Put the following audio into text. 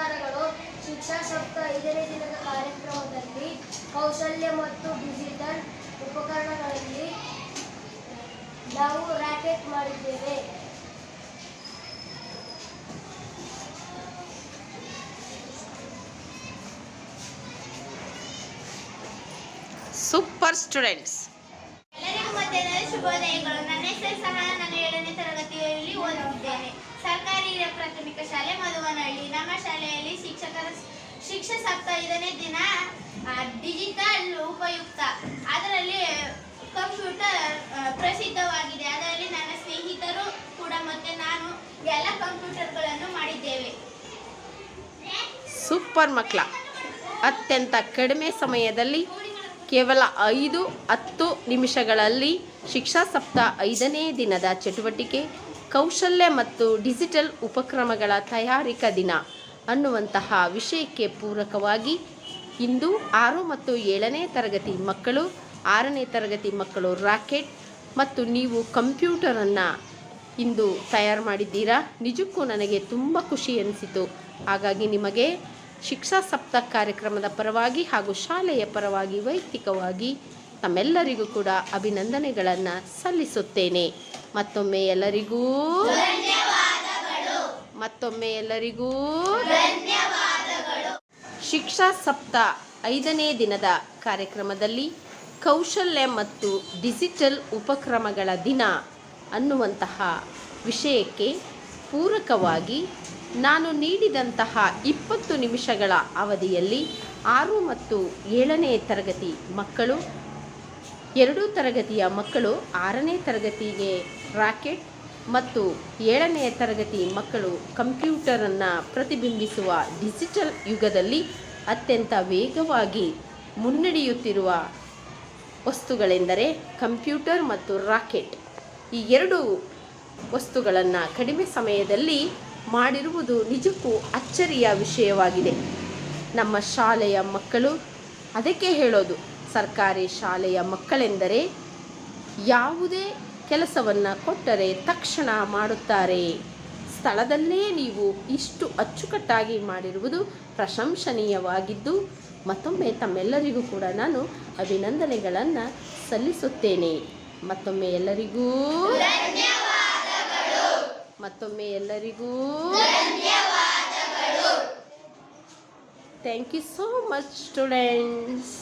ನಮಸ್ಕಾರಗಳು. ಶಿಕ್ಷಾ ಸಪ್ತಾಹ 5ನೇ ದಿನದ ಕಾರ್ಯಕ್ರಮದಲ್ಲಿ ಕೌಶಲ್ಯ ಮತ್ತು ಡಿಜಿಟಲ್ ಉಪಕರಣಗಳಲ್ಲಿ ನಾವು ರಾಕೆಟ್ ಮಾಡಿದ್ದೇವೆ. Super students. ಎಲ್ಲರಿಗೂ ಮಧ್ಯಾಹ್ನದ ಶುಭೋದಯಗಳು. ನನ್ನ ಹೆಸರು ಸಹನ. ನಾನು 7ನೇ ತರಗತಿಯಲ್ಲಿ ಓದುತ್ತಿದ್ದೇನೆ. ಸರ್ಕಾರಿ ಹಿರಿಯ ಪ್ರಾಥಮಿಕ ಶಾಲೆ ಮಧುವನಹಳ್ಳಿ. ನಮ್ಮ ಶಾಲೆಯಲ್ಲಿ ಶಿಕ್ಷಾ ಸಪ್ತಾಹ 5ನೇ ದಿನ ಡಿಜಿಟಲ್ ಉಪಯುಕ್ತ, ಅದರಲ್ಲಿ ಕಂಪ್ಯೂಟರ್ ಪ್ರಸಿದ್ಧವಾಗಿದೆ. ಅದರಲ್ಲಿ ನನ್ನ ಸ್ನೇಹಿತರು ಕೂಡ ಮತ್ತೆ ನಾನು ಎಲ್ಲ ಕಂಪ್ಯೂಟರ್ಗಳನ್ನು ಮಾಡಿದ್ದೇವೆ. ಸೂಪರ್ ಮಕ್ಕಳ. ಅತ್ಯಂತ ಕಡಿಮೆ ಸಮಯದಲ್ಲಿ ಕೇವಲ 5-10 ನಿಮಿಷಗಳಲ್ಲಿ ಶಿಕ್ಷಾ ಸಪ್ತಾಹ 5ನೇ ದಿನದ ಚಟುವಟಿಕೆ ಕೌಶಲ್ಯ ಮತ್ತು ಡಿಜಿಟಲ್ ಉಪಕ್ರಮಗಳ ತಯಾರಿಕಾ ದಿನ ಅನ್ನುವಂತಹ ವಿಷಯಕ್ಕೆ ಪೂರಕವಾಗಿ ಇಂದು 6 ಮತ್ತು 7ನೇ ತರಗತಿ ಮಕ್ಕಳು, 6ನೇ ತರಗತಿ ಮಕ್ಕಳು ರಾಕೆಟ್ ಮತ್ತು ನೀವು ಕಂಪ್ಯೂಟರನ್ನು ಇಂದು ತಯಾರು ಮಾಡಿದ್ದೀರಾ. ನಿಜಕ್ಕೂ ನನಗೆ ತುಂಬ ಖುಷಿ ಅನಿಸಿತು. ಹಾಗಾಗಿ ನಿಮಗೆ ಶಿಕ್ಷಾ ಸಪ್ತಾಹ ಕಾರ್ಯಕ್ರಮದ ಪರವಾಗಿ ಹಾಗೂ ಶಾಲೆಯ ಪರವಾಗಿ ವೈಯಕ್ತಿಕವಾಗಿ ತಮ್ಮೆಲ್ಲರಿಗೂ ಕೂಡ ಅಭಿನಂದನೆಗಳನ್ನು ಸಲ್ಲಿಸುತ್ತೇನೆ. ಮತ್ತೊಮ್ಮೆ ಎಲ್ಲರಿಗೂ ಶಿಕ್ಷಾ ಸಪ್ತಾಹ 5ನೇ ದಿನದ ಕಾರ್ಯಕ್ರಮದಲ್ಲಿ ಕೌಶಲ್ಯ ಮತ್ತು ಡಿಜಿಟಲ್ ಉಪಕ್ರಮಗಳ ದಿನ ಅನ್ನುವಂತಹ ವಿಷಯಕ್ಕೆ ಪೂರಕವಾಗಿ ನಾನು ನೀಡಿದಂತಹ 20 ನಿಮಿಷಗಳ ಅವಧಿಯಲ್ಲಿ 6 ಮತ್ತು 7ನೇ ತರಗತಿ ಮಕ್ಕಳು, 2 ತರಗತಿಯ ಮಕ್ಕಳು 6ನೇ ತರಗತಿಗೆ ರಾಕೆಟ್ ಮತ್ತು 7ನೇ ತರಗತಿ ಮಕ್ಕಳು ಕಂಪ್ಯೂಟರನ್ನು ಪ್ರತಿಬಿಂಬಿಸುವ ಡಿಜಿಟಲ್ ಯುಗದಲ್ಲಿ ಅತ್ಯಂತ ವೇಗವಾಗಿ ಮುನ್ನಡೆಯುತ್ತಿರುವ ವಸ್ತುಗಳೆಂದರೆ ಕಂಪ್ಯೂಟರ್ ಮತ್ತು ರಾಕೆಟ್. ಈ 2 ವಸ್ತುಗಳನ್ನು ಕಡಿಮೆ ಸಮಯದಲ್ಲಿ ಮಾಡಿರುವುದು ನಿಜಕ್ಕೂ ಅಚ್ಚರಿಯ ವಿಷಯವಾಗಿದೆ. ನಮ್ಮ ಶಾಲೆಯ ಮಕ್ಕಳು, ಅದಕ್ಕೆ ಹೇಳೋದು ಸರ್ಕಾರಿ ಶಾಲೆಯ ಮಕ್ಕಳೆಂದರೆ ಯಾವುದೇ ಕೆಲಸವನ್ನು ಕೊಟ್ಟರೆ ತಕ್ಷಣ ಮಾಡುತ್ತಾರೆ. ಸ್ಥಳದಲ್ಲೇ ನೀವು ಇಷ್ಟು ಅಚ್ಚುಕಟ್ಟಾಗಿ ಮಾಡಿರುವುದು ಪ್ರಶಂಸನೀಯವಾಗಿದ್ದು ಮತ್ತೊಮ್ಮೆ ತಮ್ಮೆಲ್ಲರಿಗೂ ಕೂಡ ನಾನು ಅಭಿನಂದನೆಗಳನ್ನು ಸಲ್ಲಿಸುತ್ತೇನೆ. ಮತ್ತೊಮ್ಮೆ ಎಲ್ಲರಿಗೂ thank you so much students.